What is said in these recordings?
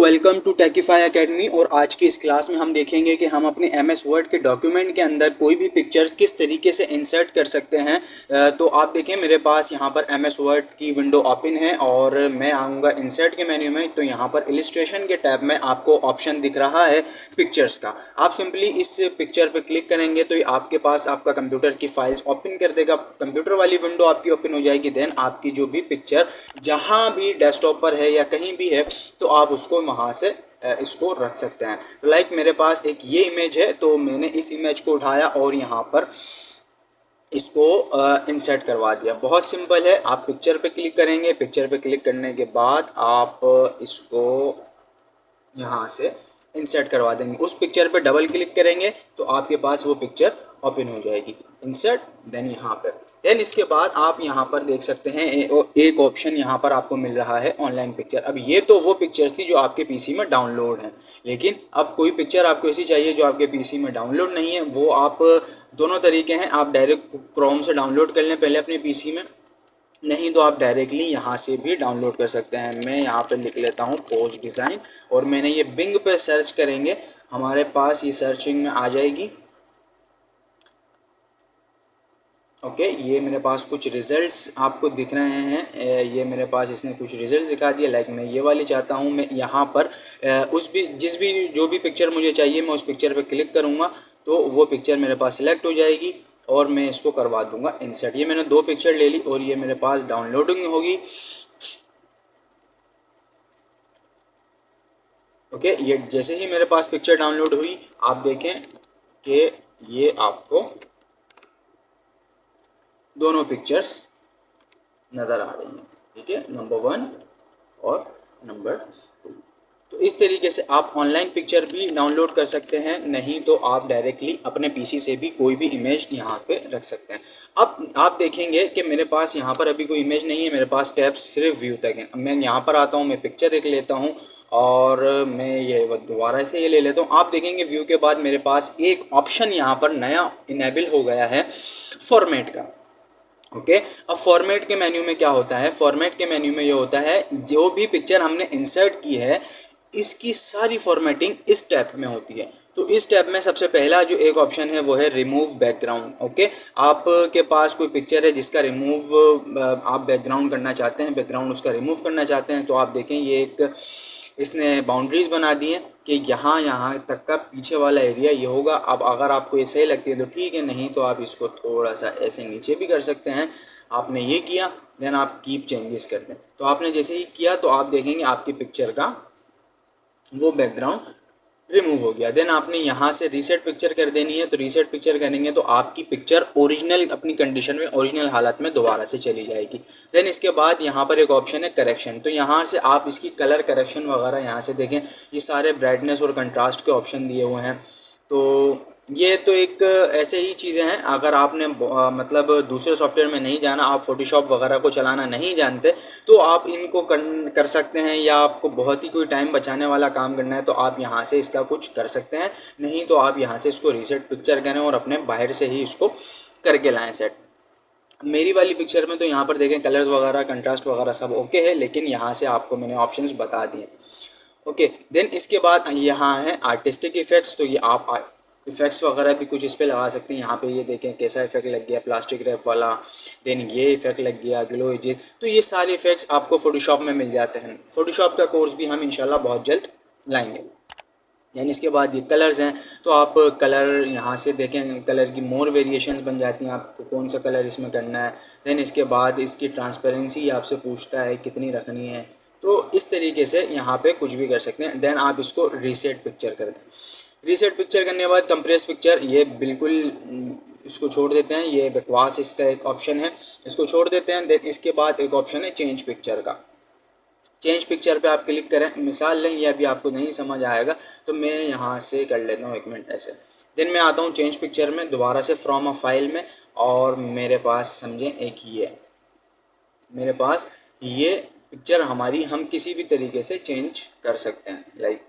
Welcome to टेकीफाई academy. और आज की इस क्लास में हम देखेंगे कि हम अपने एमएस वर्ड के डॉक्यूमेंट के अंदर कोई भी पिक्चर किस तरीके से इंसर्ट कर सकते हैं। तो आप देखें मेरे पास यहाँ पर एमएस वर्ड की विंडो ओपन है और मैं आऊँगा इंसर्ट के मेन्यू में। तो यहाँ पर इलिस्ट्रेशन के टैब में आपको ऑप्शन दिख रहा है पिक्चर्स का। आप सिंपली इस पिक्चर पर क्लिक करेंगे तो ये आपके पास आपका कंप्यूटर की फाइल्स ओपन कर देगा। कंप्यूटर वाली विंडो आपकी ओपन हो जाएगी। देन आपकी जो भी पिक्चर जहाँ भी डेस्कटॉप पर है या कहीं भी है तो आप उसको वहाँ से इसको रख सकते हैं। तो लाइक मेरे पास एक ये इमेज है तो मैंने इस इमेज को उठाया और यहाँ पर इसको इंसर्ट करवा दिया। बहुत सिंपल है। आप पिक्चर पे क्लिक करेंगे, पिक्चर पे क्लिक करने के बाद आप इसको यहाँ से इंसर्ट करवा देंगे। उस पिक्चर पे डबल क्लिक करेंगे तो आपके पास वो पिक्चर ओपन हो जाएगी। इंसर्ट देन यहाँ पर देन इसके बाद आप यहाँ पर देख सकते हैं एक ऑप्शन यहाँ पर आपको मिल रहा है ऑनलाइन पिक्चर। अब ये तो वो पिक्चर्स थी जो आपके पीसी में डाउनलोड हैं, लेकिन अब कोई पिक्चर आपको ऐसी चाहिए जो आपके पीसी में डाउनलोड नहीं है। वो आप दोनों तरीके हैं। आप डायरेक्ट क्रोम से डाउनलोड कर लें पहले अपने पीसी में, नहीं तो आप डायरेक्टली यहाँ से भी डाउनलोड कर सकते हैं। मैं यहाँ पे लिख लेता हूँ पोस्ट डिज़ाइन और मैंने ये बिंग पे सर्च करेंगे, हमारे पास ये सर्चिंग में आ जाएगी। ओके, ये मेरे पास कुछ रिज़ल्ट्स आपको दिख रहे हैं। ये मेरे पास इसने कुछ रिज़ल्ट दिखा दिया। लाइक मैं ये वाली चाहता हूँ। मैं यहाँ पर जो भी पिक्चर मुझे चाहिए मैं उस पिक्चर पे क्लिक करूँगा तो वो पिक्चर मेरे पास सिलेक्ट हो जाएगी और मैं इसको करवा दूंगा इंसर्ट। ये मैंने 2 पिक्चर ले ली और ये मेरे पास डाउनलोडिंग होगी। ओके, ये जैसे ही मेरे पास पिक्चर डाउनलोड हुई आप देखें कि ये आपको दोनों पिक्चर्स नज़र आ रही हैं। ठीक है, नंबर 1 और नंबर 2। तो इस तरीके से आप ऑनलाइन पिक्चर भी डाउनलोड कर सकते हैं, नहीं तो आप डायरेक्टली अपने पीसी से भी कोई भी इमेज यहाँ पे रख सकते हैं। अब आप देखेंगे कि मेरे पास यहाँ पर अभी कोई इमेज नहीं है, मेरे पास टैब्स सिर्फ व्यू तक हैं। मैं यहाँ पर आता हूँ, मैं पिक्चर एक लेता हूँ और मैं ये दोबारा से ये ले लेता हूँ। आप देखेंगे व्यू के बाद मेरे पास एक ऑप्शन यहाँ पर नया इनेबल हो गया है फॉर्मेट का। ओके, अब फॉर्मेट के मेन्यू में क्या होता है? फॉर्मेट के मेन्यू में ये होता है जो भी पिक्चर हमने इंसर्ट की है इसकी सारी फॉर्मेटिंग इस टैब में होती है। तो इस टैब में सबसे पहला जो एक ऑप्शन है वो है रिमूव बैकग्राउंड। ओके, आपके पास कोई पिक्चर है जिसका रिमूव आप बैकग्राउंड करना चाहते हैं, बैकग्राउंड उसका रिमूव करना चाहते हैं, तो आप देखें ये एक इसने बाउंड्रीज़ बना दी हैं कि यहाँ तक का पीछे वाला एरिया ये होगा। अब अगर आपको ये सही लगती है तो ठीक है, नहीं तो आप इसको थोड़ा सा ऐसे नीचे भी कर सकते हैं। आपने ये किया, देन आप कीप चेंजेस कर दें। तो आपने जैसे ही किया तो आप देखेंगे आपकी पिक्चर का वो बैकग्राउंड रिमूव हो गया। देन आपने यहाँ से रीसेट पिक्चर कर देनी है। तो रीसेट पिक्चर करेंगे तो आपकी पिक्चर ओरिजिनल अपनी कंडीशन में ओरिजिनल हालत में दोबारा से चली जाएगी। देन इसके बाद यहाँ पर एक ऑप्शन है करेक्शन। तो यहाँ से आप इसकी कलर करेक्शन वगैरह यहाँ से देखें, ये सारे ब्राइटनेस और कंट्रास्ट के ऑप्शन दिए हुए हैं। तो ये तो एक ऐसे ही चीज़ें हैं। अगर आपने मतलब दूसरे सॉफ्टवेयर में नहीं जाना, आप फोटोशॉप वगैरह को चलाना नहीं जानते तो आप इनको कर सकते हैं, या आपको बहुत ही कोई टाइम बचाने वाला काम करना है तो आप यहाँ से इसका कुछ कर सकते हैं, नहीं तो आप यहाँ से इसको रीसेट पिक्चर करें और अपने बाहर से ही इसको करके लाएँ सेट। मेरी वाली पिक्चर में तो यहाँ पर देखें कलर्स वगैरह कंट्रास्ट वगैरह सब ओके है, लेकिन यहाँ से आपको मैंने ऑप्शंस बता दिए। ओके, देन इसके बाद यहाँ है आर्टिस्टिक इफ़ेक्ट्स। तो ये आप इफ़ेक्ट्स वगैरह भी कुछ इस पर लगा सकते हैं। यहाँ पे ये देखें कैसा इफेक्ट लग गया प्लास्टिक रैप वाला, देन ये इफेक्ट लग गया ग्लो इजेस। तो ये सारे इफेक्ट्स आपको फोटोशॉप में मिल जाते हैं। फोटोशॉप का कोर्स भी हम इंशाल्लाह बहुत जल्द लाएंगे। देन इसके बाद ये कलर्स हैं, तो आप कलर यहाँ से देखें, कलर की मोर वेरिएशंस बन जाती हैं, आपको कौन सा कलर इसमें करना है। देन इसके बाद इसकी ट्रांसपेरेंसी आपसे पूछता है कितनी रखनी है। तो इस तरीके से यहाँ पे कुछ भी कर सकते हैं। देन आप इसको रीसेट पिक्चर कर दें। रीसेट पिक्चर करने के बाद कंप्रेस पिक्चर, ये बिल्कुल इसको छोड़ देते हैं, ये बकवास इसका एक ऑप्शन है, इसको छोड़ देते हैं। देन इसके बाद एक ऑप्शन है चेंज पिक्चर का। चेंज पिक्चर पे आप क्लिक करें। मिसाल लें, ये अभी आपको नहीं समझ आएगा तो मैं यहाँ से कर लेता हूँ, 1 मिनट ऐसे। देन मैं आता हूँ चेंज पिक्चर में दोबारा से फ्रॉम अ फाइल में, और मेरे पास समझें एक ये मेरे पास ये पिक्चर हमारी हम किसी भी तरीके से चेंज कर सकते हैं। लाइक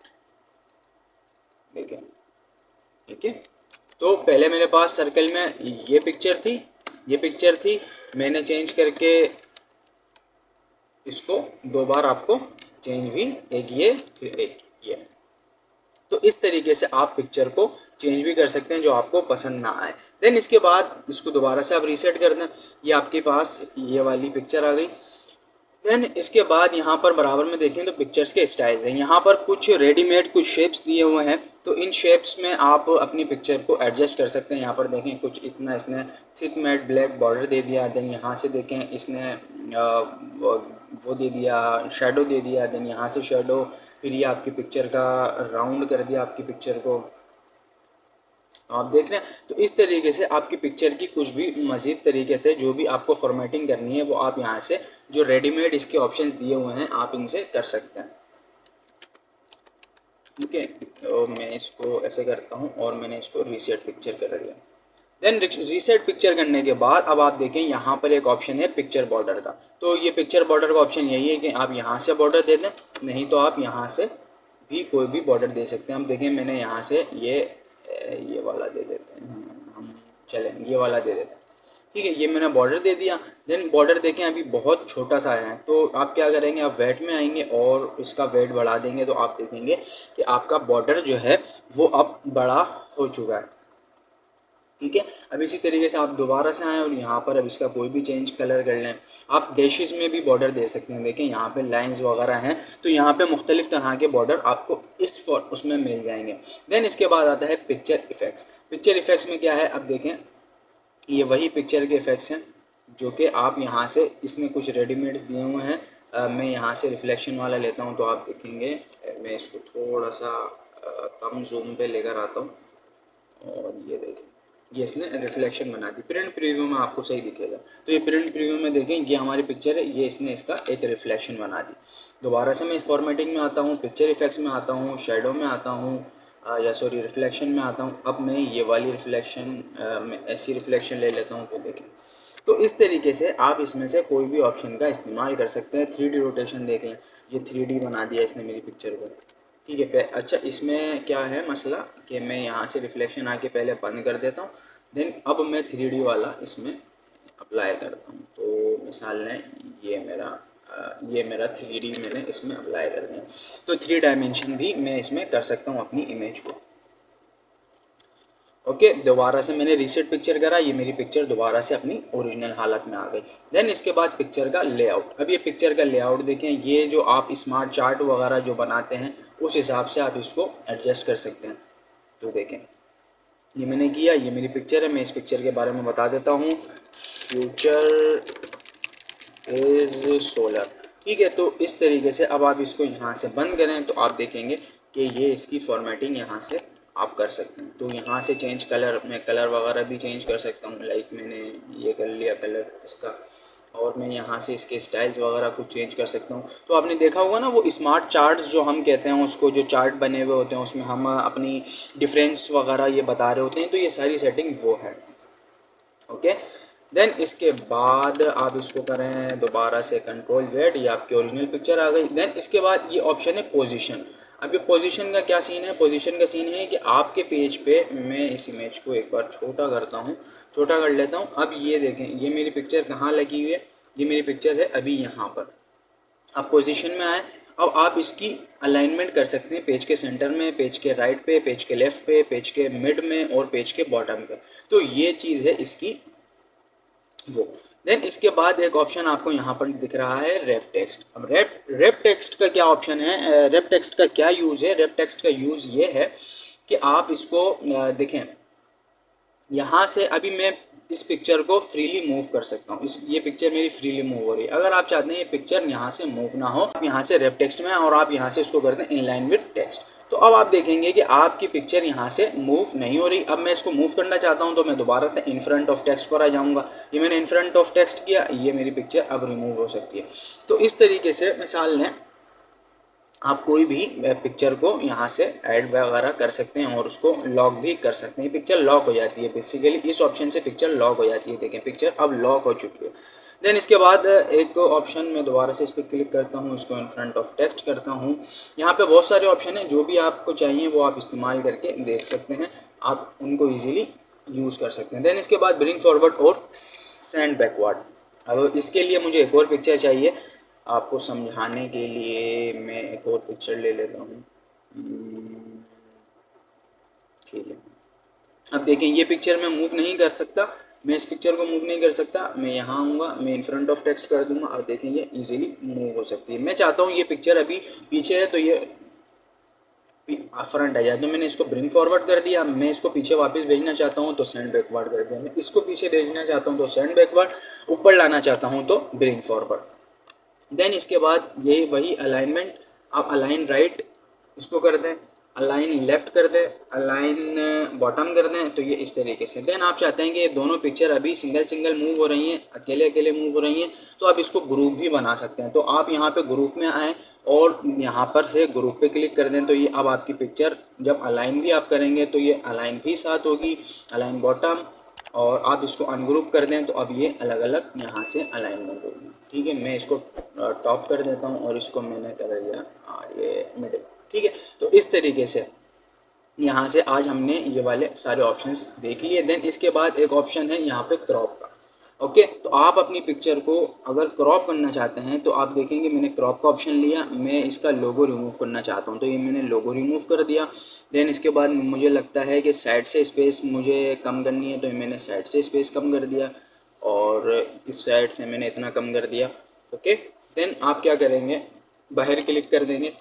देखें, ठीक है। तो पहले मेरे पास सर्कल में ये पिक्चर थी, मैंने चेंज करके इसको 2 बार आपको चेंज हुई, एक ये फिर एक। इस तरीके से आप पिक्चर को चेंज भी कर सकते हैं जो आपको पसंद ना आए। देन इसके बाद इसको दोबारा से आप रीसेट कर दें, ये आपके पास ये वाली पिक्चर आ गई। देन इसके बाद यहाँ पर बराबर में देखें तो पिक्चर्स के स्टाइल्स हैं, यहाँ पर कुछ रेडीमेड कुछ शेप्स दिए हुए हैं, तो इन शेप्स में आप अपनी पिक्चर को एडजस्ट कर सकते हैं। यहाँ पर देखें कुछ इतना इसने थिक मैट ब्लैक बॉर्डर दे दिया। देन यहाँ से देखें इसने वो दे दिया, शेडो दे दिया। देन यहाँ से शेडो, फिर ये आपकी पिक्चर का राउंड कर दिया आपकी पिक्चर को, आप देख रहे हैं। तो इस तरीके से आपकी पिक्चर की कुछ भी मज़ीद तरीके से जो भी आपको फॉर्मेटिंग करनी है वो आप यहाँ से जो रेडीमेड इसके ऑप्शंस दिए हुए हैं आप इनसे कर सकते हैं। ठीक है, तो मैं इसको ऐसे करता हूँ और मैंने इसको रीसेट पिक्चर कर दिया। देन रीसेट पिक्चर करने के बाद अब आप देखें यहाँ पर एक ऑप्शन है पिक्चर बॉर्डर का। तो ये पिक्चर बॉर्डर का ऑप्शन यही है कि आप यहाँ से बॉर्डर दे दें, नहीं तो आप यहाँ से भी कोई भी बॉर्डर दे सकते हैं। हम देखें मैंने यहाँ से ये वाला दे देते हैं हम, चलें ये वाला दे देते हैं। ठीक है, ये मैंने बॉर्डर दे दिया। देन बॉर्डर देखें अभी बहुत छोटा सा है, तो आप क्या करेंगे, आप वेट में आएंगे और इसका वेट बढ़ा देंगे तो आप देखेंगे कि आपका बॉर्डर जो है वो अब बड़ा हो चुका है। ठीक है, अब इसी तरीके से आप दोबारा से आएँ और यहाँ पर अब इसका कोई भी चेंज कलर कर लें। आप डैशेस में भी बॉर्डर दे सकते हैं, देखें यहाँ पे लाइंस वगैरह हैं, तो यहाँ पे मुख्तलिफ़ तरह के बॉर्डर आपको उसमें मिल जाएंगे। देन इसके बाद आता है पिक्चर इफ़ेक्ट्स। पिक्चर इफ़ेक्ट्स में क्या है, अब देखें ये वही पिक्चर के इफ़ेक्ट्स हैं जो कि आप यहाँ से, इसने कुछ रेडीमेड्स दिए हुए हैं। मैं यहाँ से रिफ्लेक्शन वाला लेता हूँ, तो आप देखेंगे मैं इसको थोड़ा सा कम जूम पे लेकर आता हूँ और ये देखें ये इसने रिफ्लेक्शन बना दी। प्रिंट प्रीव्यू में आपको सही दिखेगा, तो ये प्रिंट प्रीव्यू में देखें ये हमारी पिक्चर है, ये इसने इसका एक रिफ्लेक्शन बना दी। दोबारा से मैं फॉर्मेटिंग में आता हूँ, पिक्चर इफेक्ट्स में आता हूँ, शेडो में आता हूँ, या सॉरी रिफ्लेक्शन में आता हूँ। अब मैं ये वाली रिफ्लेक्शन मैं ऐसी रिफ्लेक्शन ले लेता हूँ, तो देखें। तो इस तरीके से आप इसमें से कोई भी ऑप्शन का इस्तेमाल कर सकते हैं। 3D रोटेशन देख लें, ये 3D बना दिया इसने मेरी पिक्चर को। ठीक है, अच्छा इसमें क्या है मसला कि मैं यहाँ से रिफ्लेक्शन आके पहले बंद कर देता हूँ, देन अब मैं 3D वाला इसमें अप्लाई करता हूँ। तो मिसाल लें ये मेरा 3D मैंने इसमें अप्लाई कर दिया, तो 3 डायमेंशन भी मैं इसमें कर सकता हूँ अपनी इमेज को। ओके, दोबारा से मैंने रीसेट पिक्चर करा, ये मेरी पिक्चर दोबारा से अपनी ओरिजिनल हालत में आ गई। देन इसके बाद पिक्चर का लेआउट। अब ये पिक्चर का लेआउट देखें, ये जो आप स्मार्ट चार्ट वगैरह जो बनाते हैं उस हिसाब से आप इसको एडजस्ट कर सकते हैं। तो देखें ये मैंने किया, ये मेरी पिक्चर है। मैं इस पिक्चर के बारे में बता देता हूँ, फ्यूचर इज़ सोलर। ठीक है, तो इस तरीके से अब आप इसको यहाँ से बंद करें तो आप देखेंगे कि ये इसकी फॉर्मेटिंग यहाँ से आप कर सकते हैं। तो यहाँ से चेंज कलर, मैं कलर वगैरह भी चेंज कर सकता हूँ। लाइक मैंने ये कर लिया कलर इसका, और मैं यहाँ से इसके स्टाइल्स वगैरह कुछ चेंज कर सकता हूँ। तो आपने देखा होगा ना वो स्मार्ट चार्ट्स जो हम कहते हैं उसको, जो चार्ट बने हुए होते हैं उसमें हम अपनी डिफरेंस वगैरह ये बता रहे होते हैं, तो ये सारी सेटिंग वो है। ओके, देन इसके बाद आप इसको करें दोबारा से Ctrl+Z, ये आपकी ओरिजिनल पिक्चर आ गई। देन इसके बाद ये ऑप्शन है पोजीशन। अब ये पोजीशन का क्या सीन है, पोजीशन का सीन है कि आपके पेज पे मैं इस इमेज को एक बार छोटा करता हूँ, छोटा कर लेता हूँ। अब ये देखें ये मेरी पिक्चर कहाँ लगी हुई है, ये मेरी पिक्चर है अभी यहाँ पर। आप पोजीशन में आए, अब आप इसकी अलाइनमेंट कर सकते हैं पेज के सेंटर में, पेज के राइट पे, पेज के लेफ़्ट पे, पेज के मिड में और पेज के बॉटम पे। तो ये चीज़ है इसकी वो। देन इसके बाद एक ऑप्शन आपको यहाँ पर दिख रहा है रैप टेक्स्ट। अब रैप टेक्स्ट का क्या ऑप्शन है, रैप टेक्स्ट का क्या यूज़ है। रैप टेक्स्ट का यूज़ ये है कि आप इसको देखें, यहाँ से अभी मैं इस पिक्चर को फ्रीली मूव कर सकता हूँ। ये पिक्चर मेरी फ्रीली मूव हो रही है। अगर आप चाहते हैं ये पिक्चर यहाँ से मूव ना हो, आप यहाँ से रैप टेक्स्ट में और आप यहाँ से इसको कर दें इनलाइन विद टेक्स्ट, तो अब आप देखेंगे कि आपकी पिक्चर यहाँ से मूव नहीं हो रही। अब मैं इसको मूव करना चाहता हूँ तो मैं दोबारा से इन फ्रंट ऑफ टेक्स्ट पर आ जाऊँगा। ये मैंने इन फ्रंट ऑफ टेक्स्ट किया, ये मेरी पिक्चर अब रिमूव हो सकती है। तो इस तरीके से मिसाल लें आप कोई भी पिक्चर को यहाँ से ऐड वगैरह कर सकते हैं और उसको लॉक भी कर सकते हैं। पिक्चर लॉक हो जाती है बेसिकली, इस ऑप्शन से पिक्चर लॉक हो जाती है। देखें पिक्चर अब लॉक हो चुकी है। देन इसके बाद एक ऑप्शन में दोबारा से इस पर क्लिक करता हूँ, इसको इन फ्रंट ऑफ टेक्स्ट करता हूँ। यहाँ पे बहुत सारे ऑप्शन हैं, जो भी आपको चाहिए वो आप इस्तेमाल करके देख सकते हैं, आप उनको ईज़िली यूज़ कर सकते हैं। देन इसके बाद ब्रिंग फॉरवर्ड और सेंड बैकवर्ड। अब इसके लिए मुझे एक और पिक्चर चाहिए, आपको समझाने के लिए मैं एक और पिक्चर ले लेता हूँ। ठीक है, अब देखें ये पिक्चर मैं मूव नहीं कर सकता, मैं इस पिक्चर को मूव नहीं कर सकता, मैं यहाँ आऊँगा, मैं इन फ्रंट ऑफ टेक्स्ट कर दूंगा और देखें ये इजीली मूव हो सकती है। मैं चाहता हूँ ये पिक्चर अभी पीछे है तो ये फ्रंट आ जाए, तो मैंने इसको ब्रिंग फॉरवर्ड कर दिया। मैं इसको पीछे वापस भेजना चाहता हूँ तो सेंड बैकवर्ड कर दिया। मैं इसको पीछे भेजना चाहता हूँ तो सेंड बैकवर्ड, ऊपर लाना चाहता हूँ तो ब्रिंग फॉरवर्ड। देन इसके बाद ये वही अलाइनमेंट, आप अलाइन राइट इसको कर दें, अलाइन लेफ्ट कर दें, अलाइन बॉटम कर दें, तो ये इस तरीके से। देन आप चाहते हैं कि ये दोनों पिक्चर अभी सिंगल सिंगल मूव हो रही हैं, अकेले अकेले मूव हो रही हैं, तो आप इसको ग्रुप भी बना सकते हैं। तो आप यहाँ पे ग्रुप में आएँ और यहाँ पर से ग्रुप पे क्लिक कर दें, तो ये अब आपकी पिक्चर जब अलाइन भी आप करेंगे तो ये अलाइन भी साथ होगी, अलाइन बॉटम, और आप इसको अनग्रुप कर दें तो अब ये अलग अलग यहाँ से अलाइनमेंट होगी। ठीक है, मैं इसको टॉप कर देता हूँ और इसको मैंने कर दिया और ये मिडिल। ठीक है, तो इस तरीके से यहाँ से आज हमने ये वाले सारे ऑप्शंस देख लिए। देन इसके बाद एक ऑप्शन है यहाँ पे क्रॉप का। ओके, तो आप अपनी पिक्चर को अगर क्रॉप करना चाहते हैं तो आप देखेंगे मैंने क्रॉप का ऑप्शन लिया, मैं इसका लोगो रिमूव करना चाहता हूँ तो ये मैंने लोगो रिमूव कर दिया। देन इसके बाद मुझे लगता है कि साइड से स्पेस मुझे कम करनी है तो मैंने साइड से स्पेस कम कर दिया और इस साइड से मैंने इतना कम कर दिया। ओके, देन आप क्या करेंगे, बाहर क्लिक कर देंगे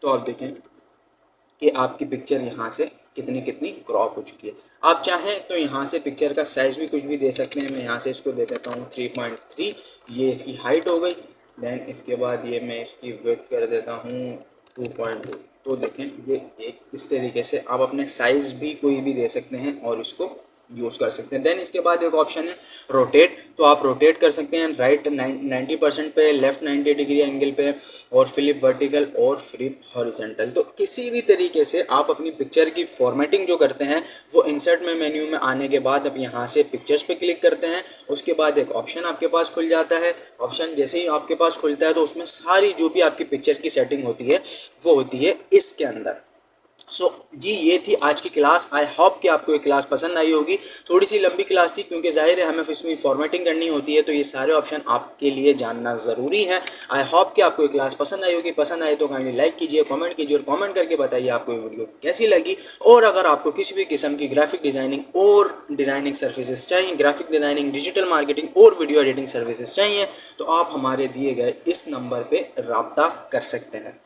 तो आप देखें कि आपकी पिक्चर यहाँ से कितनी कितनी क्रॉप हो चुकी है। आप चाहें तो यहाँ से पिक्चर का साइज़ भी कुछ भी दे सकते हैं। मैं यहाँ से इसको दे देता हूँ 3.3, ये इसकी हाइट हो गई। देन इसके बाद ये मैं इसकी विड्थ कर देता हूँ 2.2। तो देखें ये एक इस तरीके से आप अपने साइज़ भी कोई भी दे सकते हैं और इसको यूज़ कर सकते हैं। देन इसके बाद एक ऑप्शन है रोटेट, तो आप रोटेट कर सकते हैं राइट 90% पे, लेफ्ट 90 डिग्री एंगल पे, और फ्लिप वर्टिकल और फ्लिप हॉरिजॉन्टल। तो किसी भी तरीके से आप अपनी पिक्चर की फॉर्मेटिंग जो करते हैं वो इंसर्ट में मेन्यू में आने के बाद अब यहाँ से पिक्चर्स पे क्लिक करते हैं। उसके बाद एक ऑप्शन आपके पास खुल जाता है। ऑप्शन जैसे ही आपके पास खुलता है तो उसमें सारी जो भी आपकी पिक्चर की सेटिंग होती है वो होती है इसके अंदर। जी ये थी आज की क्लास। आई होप कि आपको ये क्लास पसंद आई होगी। थोड़ी सी लंबी क्लास थी क्योंकि जाहिर है हमें इसमें फॉर्मेटिंग करनी होती है, तो ये सारे ऑप्शन आपके लिए जानना ज़रूरी है। आई होप कि आपको ये क्लास पसंद आई होगी। पसंद आए तो काइंडली लाइक कीजिए, कमेंट कीजिए और कमेंट करके बताइए आपको ये वीडियो कैसी लगी। और अगर आपको किसी भी किस्म की ग्राफिक डिज़ाइनिंग और डिज़ाइनिंग सर्विसेज चाहिए, ग्राफिक डिज़ाइनिंग, डिजिटल मार्केटिंग और वीडियो एडिटिंग सर्विसेज चाहिए, तो आप हमारे दिए गए इस नंबर पर रब्ता कर सकते हैं।